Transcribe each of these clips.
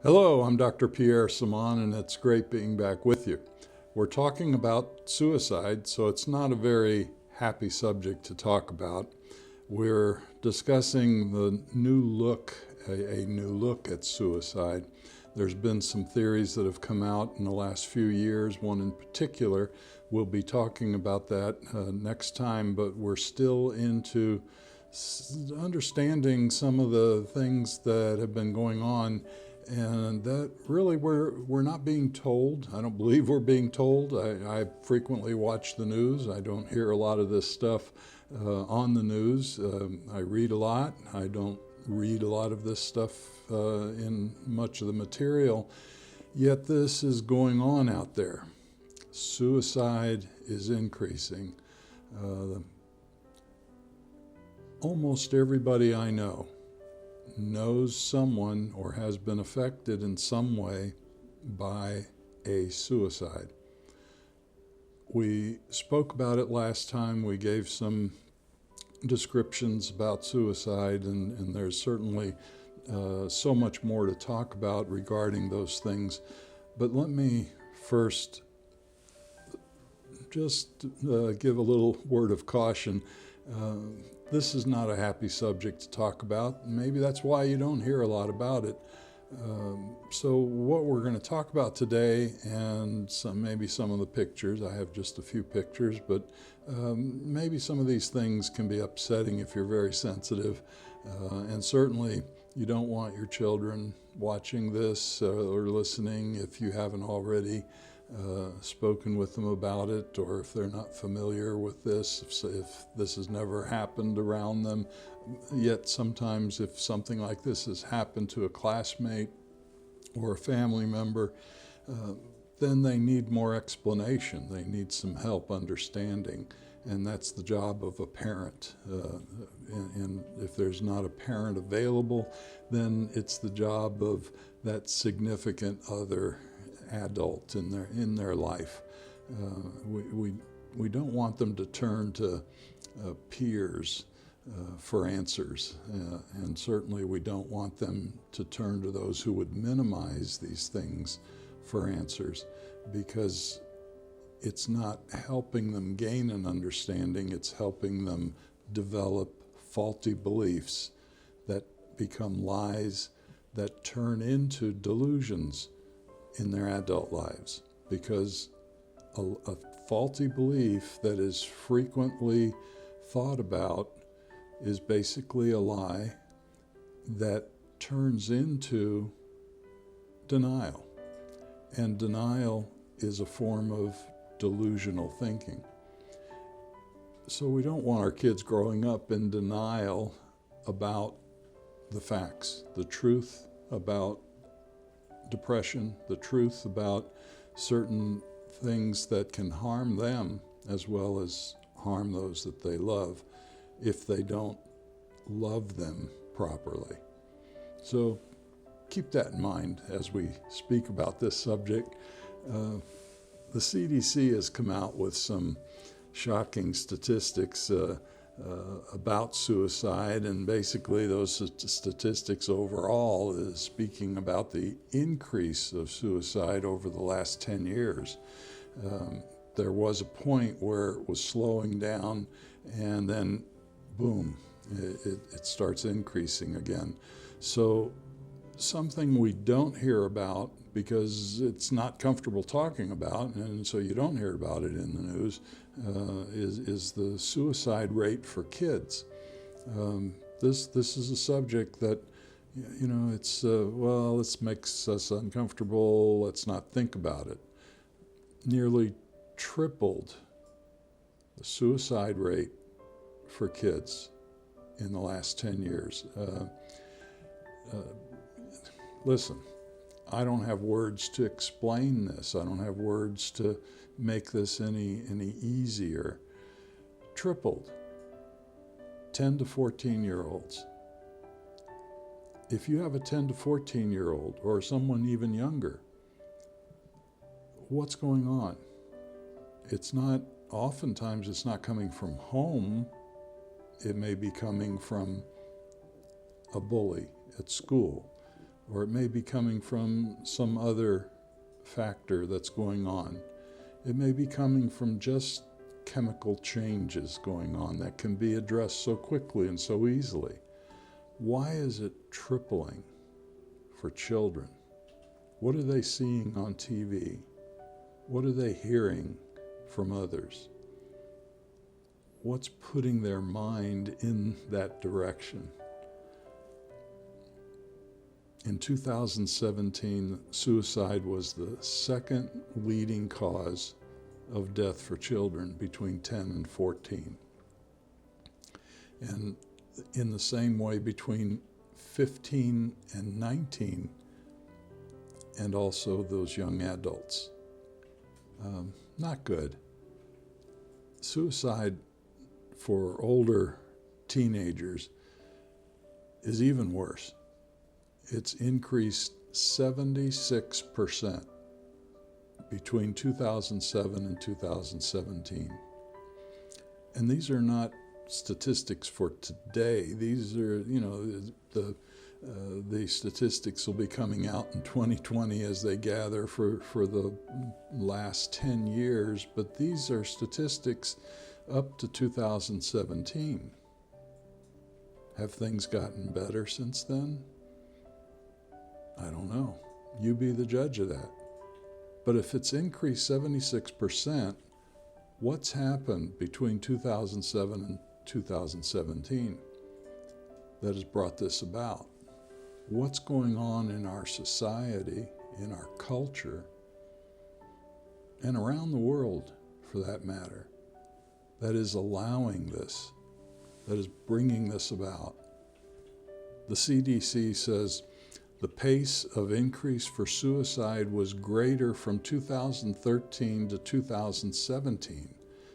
Hello, I'm Dr. Pierre Simon, and it's great being back with you. We're talking about suicide, so it's not a very happy subject to talk about. We're discussing the new look, a new look at suicide. There's been some theories that have come out in the last few years, one in particular. We'll be talking about that next time, but we're still into understanding some of the things that have been going on, and that really we're not being told. I don't believe we're being told. I frequently watch the news. I don't hear a lot of this stuff on the news. I read a lot. I don't read a lot of this stuff in much of the material, yet this is going on out there. Suicide is increasing. Almost everybody I know knows someone or has been affected in some way by a suicide. We spoke about it last time. We gave some descriptions about suicide, and there's certainly so much more to talk about regarding those things. But let me first just give a little word of caution. This is not a happy subject to talk about. Maybe that's why you don't hear a lot about it. So what we're going to talk about today, and maybe some of the pictures, I have just a few pictures, but maybe some of these things can be upsetting if you're very sensitive. And certainly you don't want your children watching this or listening if you haven't already spoken with them about it, or if they're not familiar with this, if this has never happened around them. Yet sometimes if something like this has happened to a classmate or a family member, then they need more explanation. They need some help understanding, and that's the job of a parent. And if there's not a parent available, then it's the job of that significant other adult in their life. We don't want them to turn to peers for answers, and certainly we don't want them to turn to those who would minimize these things for answers, because it's not helping them gain an understanding. It's helping them develop faulty beliefs that become lies that turn into delusions in their adult lives, because a faulty belief that is frequently thought about is basically a lie that turns into denial. And denial is a form of delusional thinking. So we don't want our kids growing up in denial about the facts, the truth about depression, the truth about certain things that can harm them as well as harm those that they love if they don't love them properly. So keep that in mind as we speak about this subject. The CDC has come out with some shocking statistics about suicide, and basically those statistics overall is speaking about the increase of suicide over the last 10 years. There was a point where it was slowing down, and then boom, it starts increasing again. So something we don't hear about because it's not comfortable talking about, and so you don't hear about it in the news, is the suicide rate for kids. This is a subject that, it's, well, this makes us uncomfortable, let's not think about it. Nearly tripled the suicide rate for kids in the last 10 years. Listen, I don't have words to explain this. I don't have words to make this any easier. Tripled. 10 to 14-year-olds. If you have a 10 to 14-year-old or someone even younger, what's going on? Oftentimes it's not coming from home. It may be coming from a bully at school, or it may be coming from some other factor that's going on. It may be coming from just chemical changes going on that can be addressed so quickly and so easily. Why is it tripling for children? What are they seeing on TV? What are they hearing from others? What's putting their mind in that direction? In 2017, suicide was the second leading cause of death for children between 10 and 14. And in the same way, between 15 and 19, and also those young adults. Not good. Suicide for older teenagers is even worse. It's increased 76% between 2007 and 2017. And these are not statistics for today. These are, the statistics will be coming out in 2020 as they gather for the last 10 years, but these are statistics up to 2017. Have things gotten better since then? I don't know. You be the judge of that. But if it's increased 76%, what's happened between 2007 and 2017 that has brought this about? What's going on in our society, in our culture, and around the world, for that matter, that is allowing this, that is bringing this about? The CDC says the pace of increase for suicide was greater from 2013 to 2017,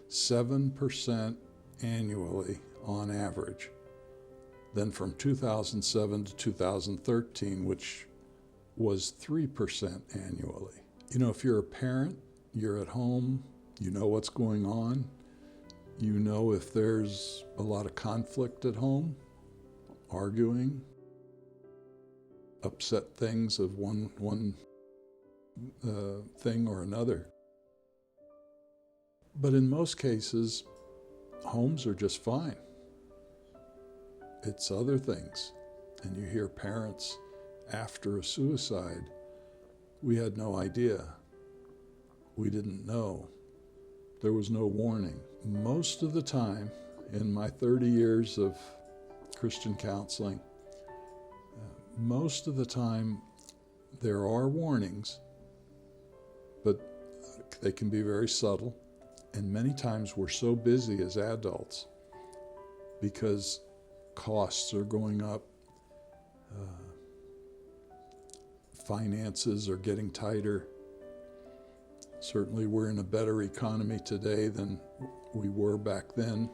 7% annually on average, than from 2007 to 2013, which was 3% annually. If you're a parent, you're at home, you know what's going on, you know if there's a lot of conflict at home, arguing, upset things of one thing or another. But in most cases, homes are just fine. It's other things. And you hear parents after a suicide, we had no idea. We didn't know. There was no warning. Most of the time, in my 30 years of Christian counseling, most of the time there are warnings, but they can be very subtle. And many times we're so busy as adults because costs are going up, finances are getting tighter. Certainly we're in a better economy today than we were back then.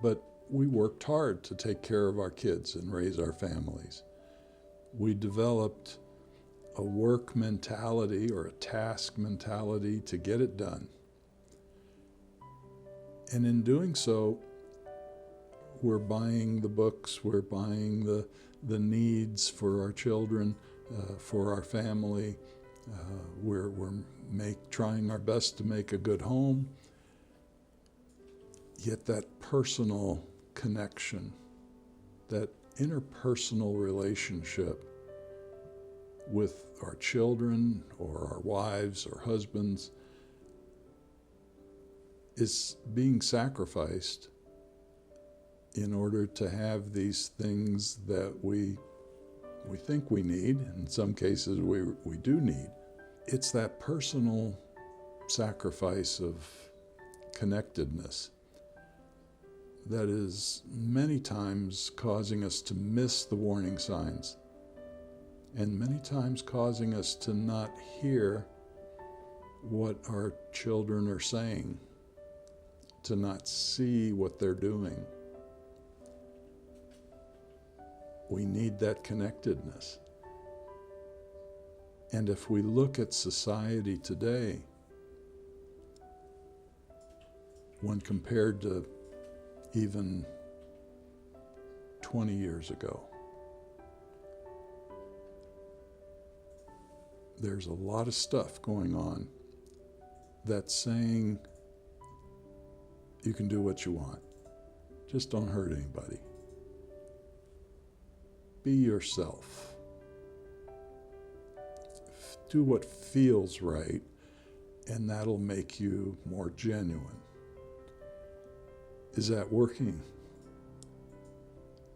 But we worked hard to take care of our kids and raise our families. We developed a work mentality or a task mentality to get it done. And in doing so, we're buying the books, we're buying the needs for our children, for our family. We're trying our best to make a good home. Yet that personal connection, that interpersonal relationship with our children or our wives or husbands is being sacrificed in order to have these things that we think we need. In some cases we do need. It's that personal sacrifice of connectedness that is many times causing us to miss the warning signs, and many times causing us to not hear what our children are saying, to not see what they're doing. We need that connectedness. And if we look at society today, when compared to even 20 years ago, there's a lot of stuff going on that's saying you can do what you want. Just don't hurt anybody. Be yourself. Do what feels right, and that'll make you more genuine. Is that working?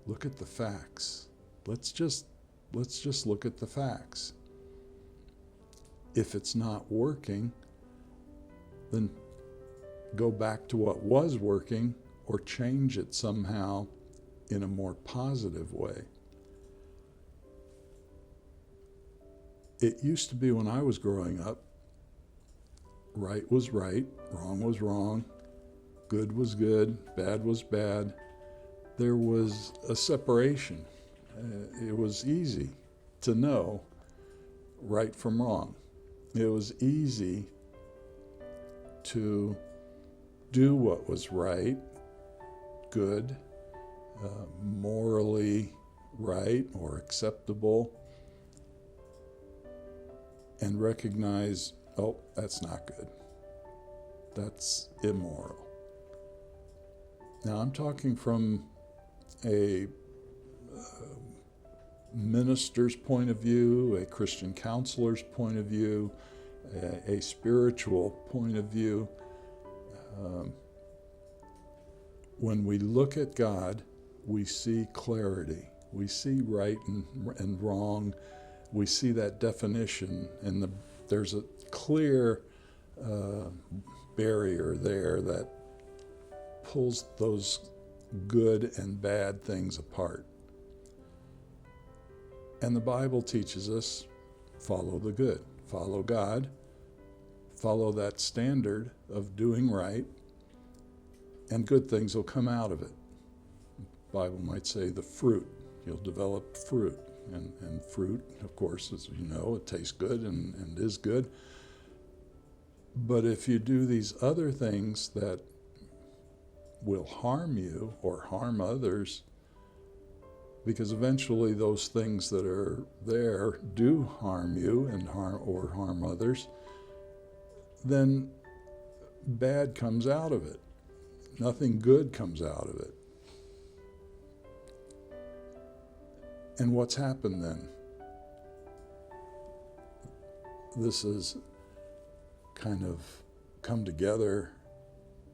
Look at the facts. Let's just look at the facts. If it's not working, then go back to what was working or change it somehow in a more positive way. It used to be when I was growing up, right was right, wrong was wrong, good was good, bad was bad. There was a separation. It was easy to know right from wrong. It was easy to do what was right, good, morally right or acceptable, and recognize, oh, that's not good. That's immoral. Now, I'm talking from a minister's point of view, a Christian counselor's point of view, a spiritual point of view. When we look at God, we see clarity. We see right and wrong. We see that definition, and there's a clear barrier there that pulls those good and bad things apart. And the Bible teaches us, follow the good, follow God, follow that standard of doing right, and good things will come out of it. The Bible might say the fruit, you'll develop fruit. And fruit, of course, as you know, it tastes good and is good. But if you do these other things that will harm you or harm others, because eventually those things that are there do harm you and harm others, then bad comes out of it. Nothing good comes out of it. And what's happened then? This has kind of come together.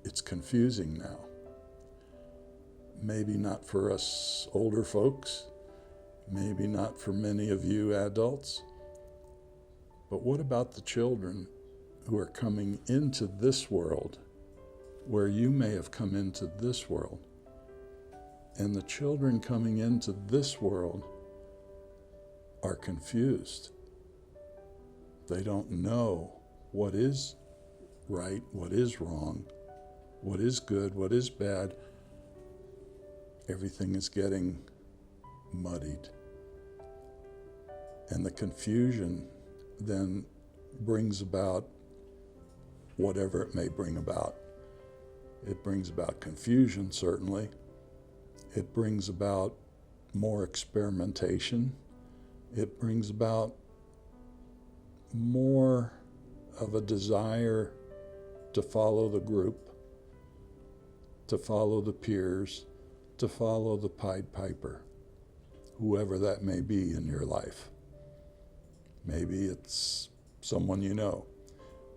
It's confusing now. Maybe not for us older folks, maybe not for many of you adults, but what about the children who are coming into this world, where you may have come into this world? And the children coming into this world are confused. They don't know what is right, what is wrong, what is good, what is bad. Everything is getting muddied. And the confusion then brings about whatever it may bring about. It brings about confusion, certainly. It brings about more experimentation. It brings about more of a desire to follow the group, to follow the peers, to follow the Pied Piper, whoever that may be in your life. Maybe it's someone you know.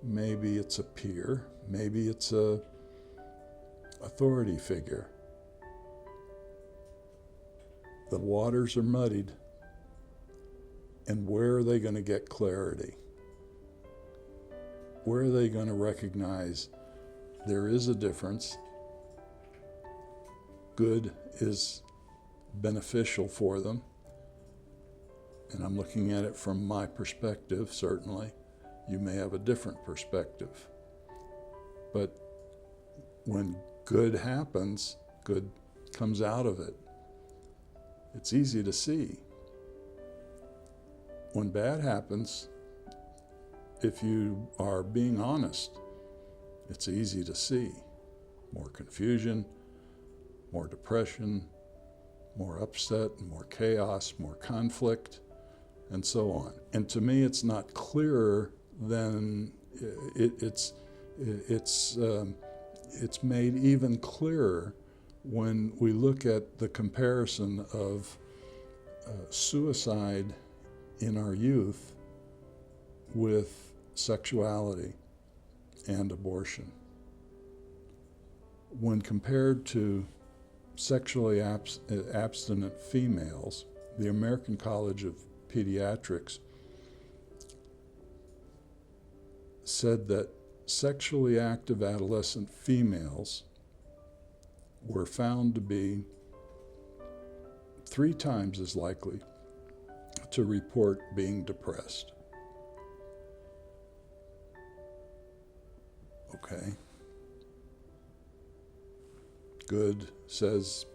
Maybe it's a peer. Maybe it's a authority figure. The waters are muddied. And where are they going to get clarity? Where are they going to recognize there is a difference? Good is beneficial for them. And I'm looking at it from my perspective, certainly. You may have a different perspective. But when good happens, good comes out of it. It's easy to see. When bad happens, if you are being honest, it's easy to see. More confusion, more depression, more upset, more chaos, more conflict. and so on. And to me, it's not clearer than it's made even clearer when we look at the comparison of suicide in our youth with sexuality and abortion. When compared to sexually abstinent females, the American College of Pediatrics said that sexually active adolescent females were found to be 3 times as likely to report being depressed. Okay. Good says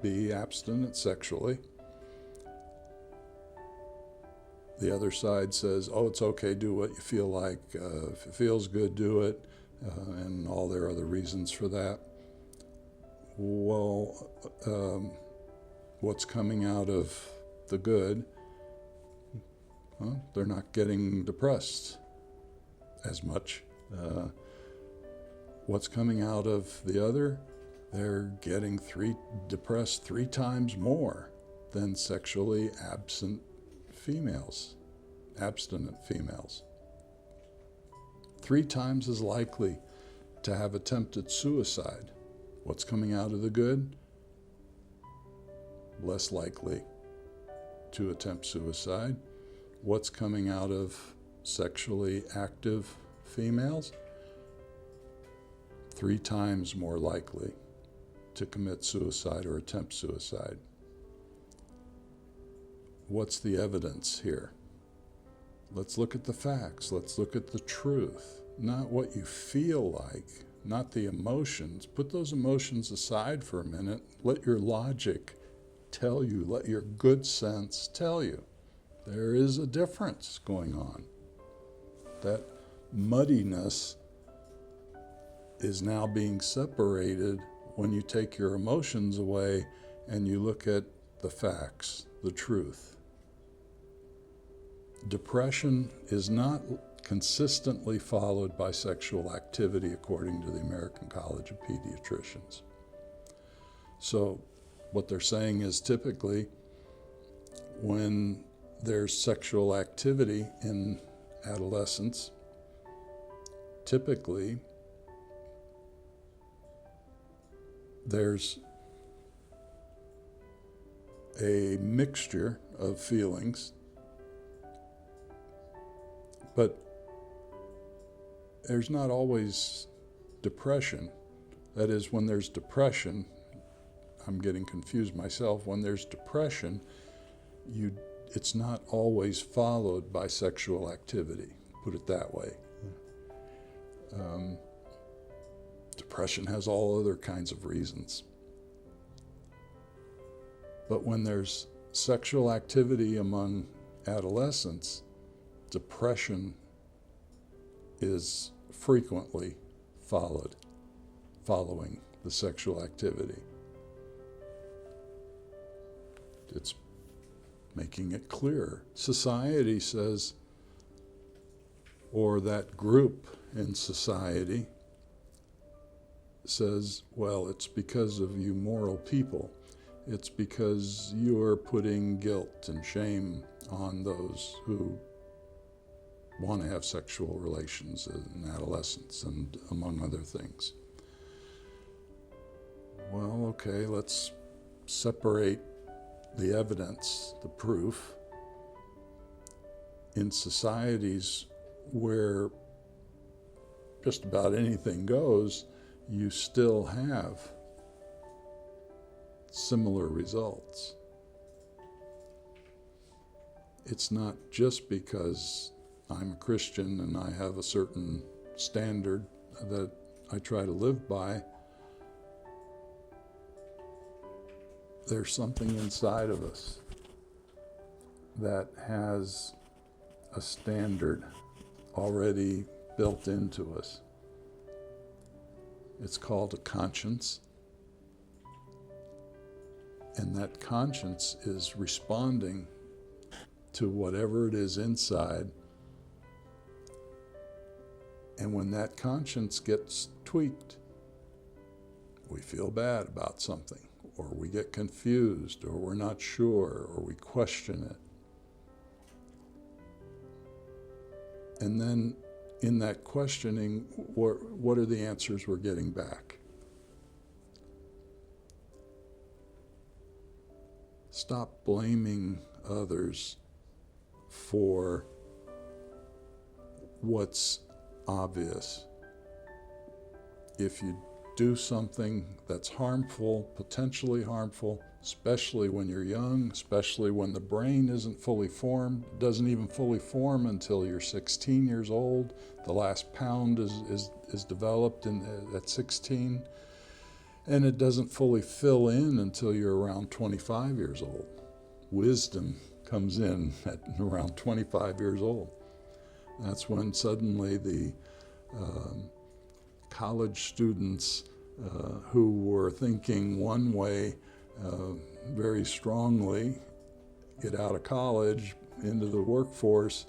be abstinent sexually. The other side says, oh, it's okay, do what you feel like. If it feels good, do it, and all their other reasons for that. Well, what's coming out of the good? Well, they're not getting depressed as much. What's coming out of the other? They're getting depressed 3 times more than sexually abstinent females. 3 times as likely to have attempted suicide. What's coming out of the good? Less likely to attempt suicide. What's coming out of sexually active females? 3 times more likely to commit suicide or attempt suicide. What's the evidence here? Let's look at the facts. Let's look at the truth. Not what you feel like, not the emotions. Put those emotions aside for a minute. Let your logic tell you, let your good sense tell you. There is a difference going on. That muddiness is now being separated when you take your emotions away and you look at the facts, the truth. Depression is not consistently followed by sexual activity, according to the American College of Pediatricians. So what they're saying is typically when there's sexual activity in adolescence, typically there's a mixture of feelings, but there's not always depression. That is, when there's depression, I'm getting confused myself, when there's depression, it's not always followed by sexual activity, put it that way. Depression has all other kinds of reasons. But when there's sexual activity among adolescents, depression is frequently following the sexual activity. It's making it clearer. Society says, or that group in society says, well, it's because of you moral people. It's because you're putting guilt and shame on those who want to have sexual relations in adolescence and among other things. Well, okay, let's separate the evidence, the proof. In societies where just about anything goes, you still have similar results. It's not just because I'm a Christian and I have a certain standard that I try to live by. There's something inside of us that has a standard already built into us. It's called a conscience. And that conscience is responding to whatever it is inside. And when that conscience gets tweaked, we feel bad about something, or we get confused, or we're not sure, or we question it. And then in that questioning, what are the answers we're getting back? Stop blaming others for what's obvious. If you do something that's harmful, potentially harmful, especially when you're young, especially when the brain isn't fully formed, doesn't even fully form until you're 16 years old. The last pound is developed at 16, and it doesn't fully fill in until you're around 25 years old. Wisdom comes in at around 25 years old. That's when suddenly the college students who were thinking one way very strongly get out of college into the workforce.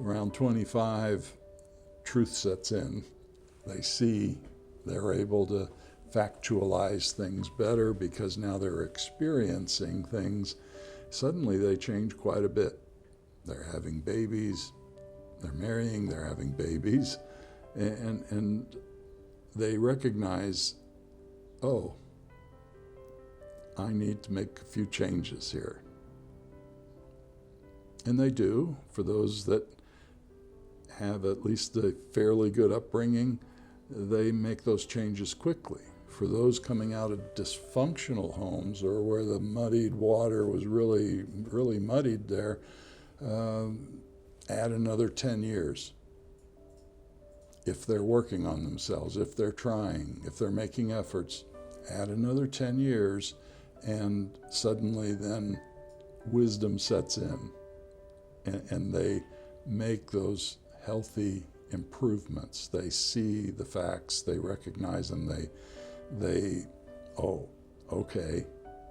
Around 25, truth sets in. They see they're able to factualize things better because now they're experiencing things. Suddenly they change quite a bit. They're having babies, they're marrying, they're having babies, and they recognize, oh, I need to make a few changes here. And they do. For those that have at least a fairly good upbringing, they make those changes quickly. For those coming out of dysfunctional homes or where the muddied water was really, really muddied there, add another 10 years. If they're working on themselves, if they're trying, if they're making efforts, add another 10 years, and suddenly then wisdom sets in, and they make those healthy improvements. They see the facts, they recognize them, they oh, okay,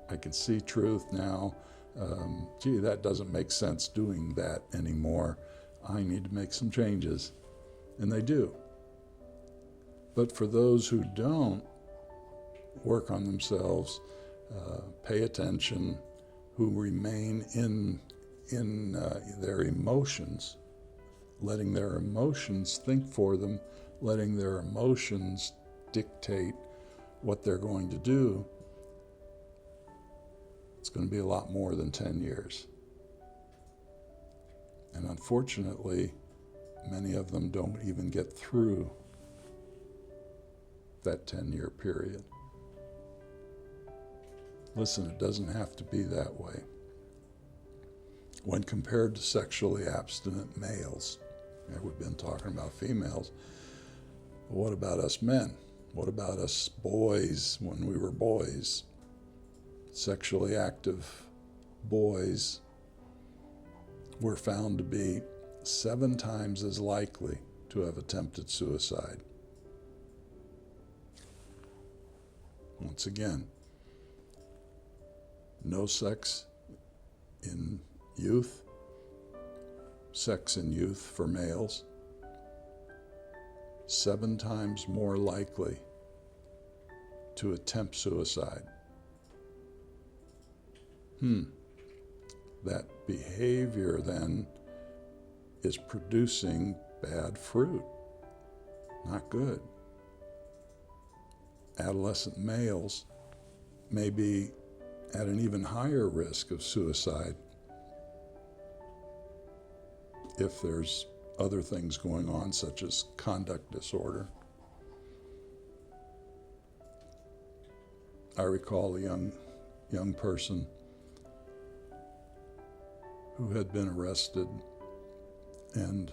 I can see truth now. Gee, that doesn't make sense doing that anymore. I need to make some changes. And they do. But for those who don't work on themselves, pay attention, who remain in their emotions, letting their emotions think for them, letting their emotions dictate what they're going to do, it's going to be a lot more than 10 years. And unfortunately, many of them don't even get through that 10-year period. Listen, it doesn't have to be that way. When compared to sexually abstinent males, and we've been talking about females, but what about us men? What about us boys when we were boys? Sexually active boys were found to be 7 times as likely to have attempted suicide. Once again, no sex in youth, sex in youth for males, 7 times more likely to attempt suicide. That behavior then is producing bad fruit. Not good. Adolescent males may be at an even higher risk of suicide if there's other things going on, such as conduct disorder. I recall a young person who had been arrested, and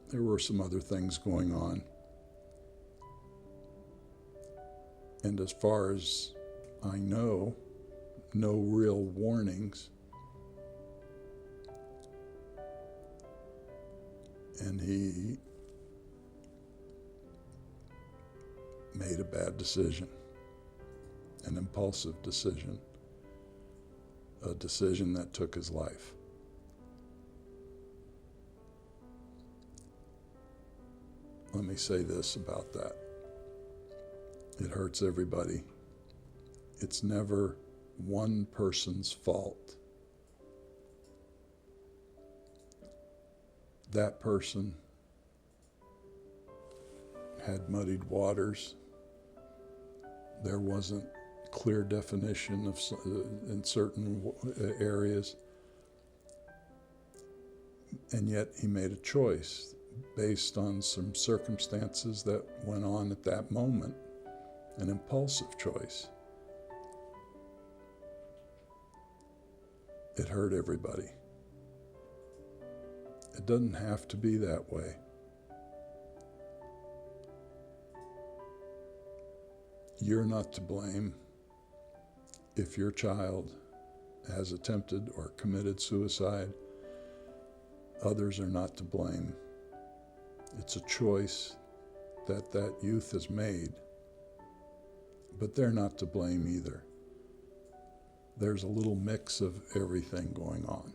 there were some other things going on. And as far as I know, no real warnings. And he made a bad decision, an impulsive decision. a decision that took his life. Let me say this about that. It hurts everybody. It's never one person's fault. That person had muddied waters. There wasn't clear definition of in certain areas. And yet he made a choice based on some circumstances that went on at that moment, an impulsive choice. It hurt everybody. It doesn't have to be that way. You're not to blame if your child has attempted or committed suicide. Others are not to blame. It's a choice that that youth has made, but they're not to blame either. There's a little mix of everything going on.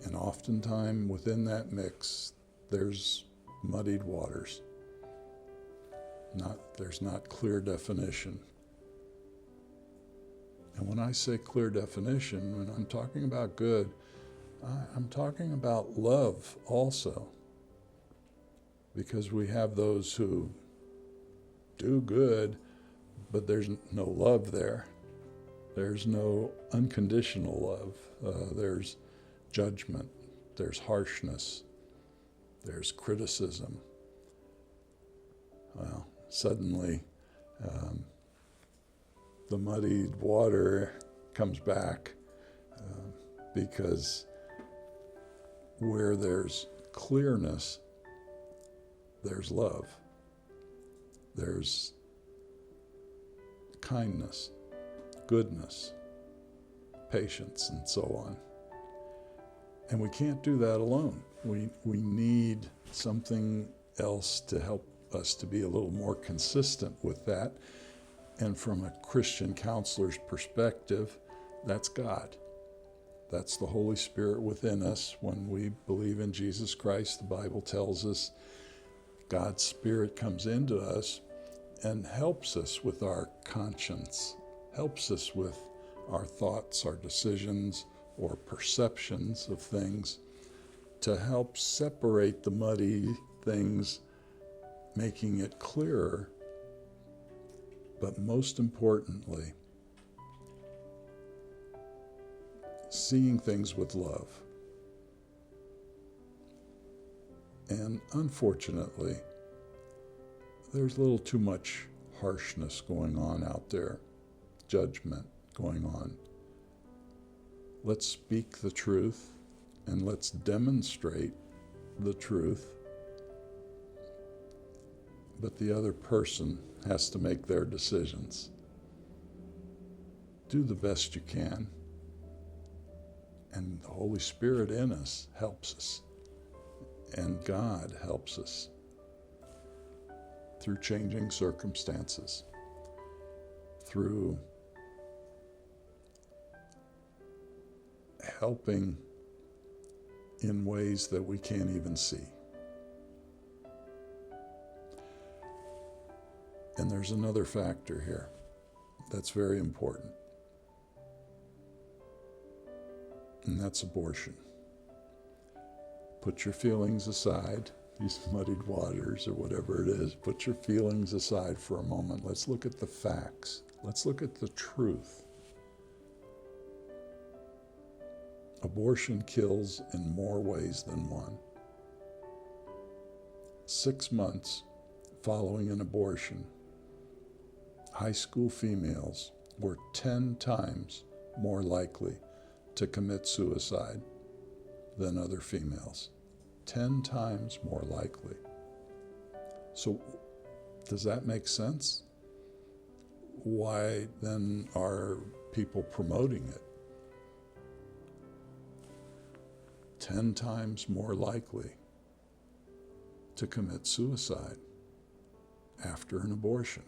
And oftentimes within that mix, there's muddied waters. There's not clear definition. And when I say clear definition, when I'm talking about good, I'm talking about love also. Because we have those who do good, but there's no love there. There's no unconditional love. There's judgment. There's harshness. There's criticism. Well, suddenly the muddied water comes back because where there's clearness, there's love. There's kindness, goodness, patience, and so on. And we can't do that alone. We need something else to help us to be a little more consistent with that. And from a Christian counselor's perspective, that's God. That's the Holy Spirit within us. When we believe in Jesus Christ, the Bible tells us God's Spirit comes into us and helps us with our conscience, helps us with our thoughts, our decisions, or perceptions of things, to help separate the muddy things, making it clearer. But most importantly, seeing things with love. And unfortunately, there's a little too much harshness going on out there, judgment going on. Let's speak the truth and let's demonstrate the truth. But the other person has to make their decisions. Do the best you can. And the Holy Spirit in us helps us. And God helps us through changing circumstances, through helping in ways that we can't even see. And there's another factor here that's very important, and that's abortion. Put your feelings aside, these muddied waters or whatever it is. Put your feelings aside for a moment. Let's look at the facts. Let's look at the truth. Abortion kills in more ways than one. 6 months following an abortion, high school females were 10 times more likely to commit suicide than other females. 10 times more likely. So does that make sense? Why then are people promoting it? 10 times more likely to commit suicide after an abortion.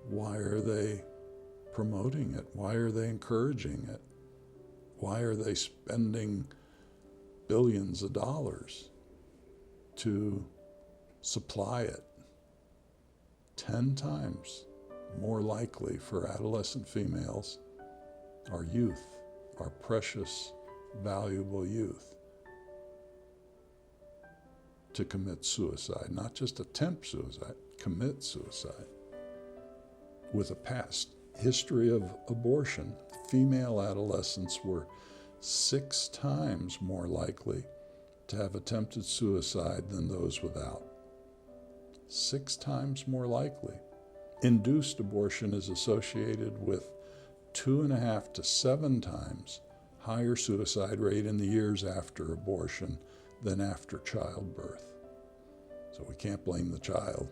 Why are they promoting it? Why are they encouraging it? Why are they spending billions of dollars to supply it? 10 times more likely for adolescent females, our youth, our precious, valuable youth, to commit suicide. Not just attempt suicide, commit suicide. With a past history of abortion, female adolescents were 6 times more likely to have attempted suicide than those without. 6 times more likely. Induced abortion is associated with 2.5 to 7 times higher suicide rate in the years after abortion than after childbirth. So we can't blame the child.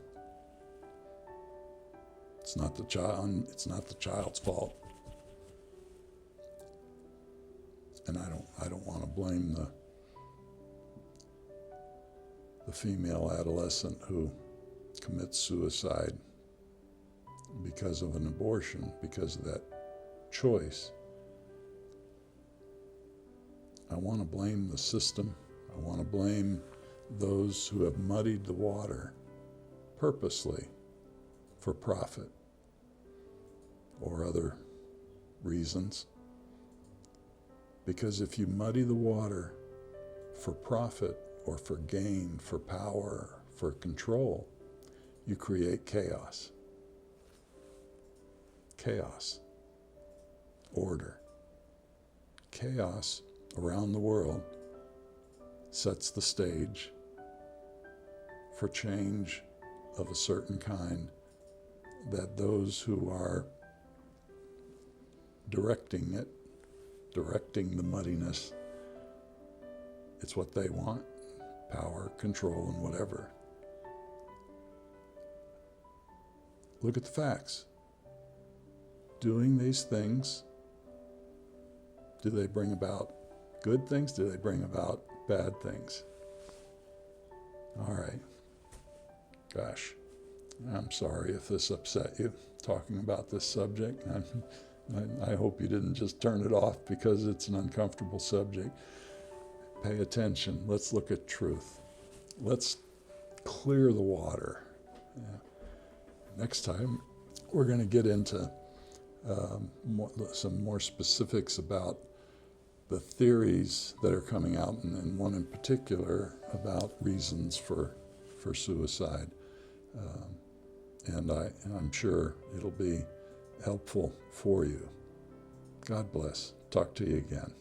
It's not the child's fault. And I don't want to blame the female adolescent who commits suicide because of an abortion, because of that choice. I want to blame the system. I want to blame those who have muddied the water purposely for profit or other reasons. Because if you muddy the water for profit or for gain, for power, for control, you create chaos. Chaos. Order. Chaos around the world sets the stage for change of a certain kind that those who are directing it, directing the muddiness, it's what they want, power, control, and whatever. Look at the facts. Doing these things, do they bring about good things? Do they bring about bad things? All right. Gosh, I'm sorry if this upset you, talking about this subject. I hope you didn't just turn it off because it's an uncomfortable subject. Pay attention. Let's look at truth. Let's clear the water. Yeah. Next time, we're going to get into some more specifics about the theories that are coming out, and one in particular about reasons for suicide. And I'm sure it'll be helpful for you. God bless. Talk to you again.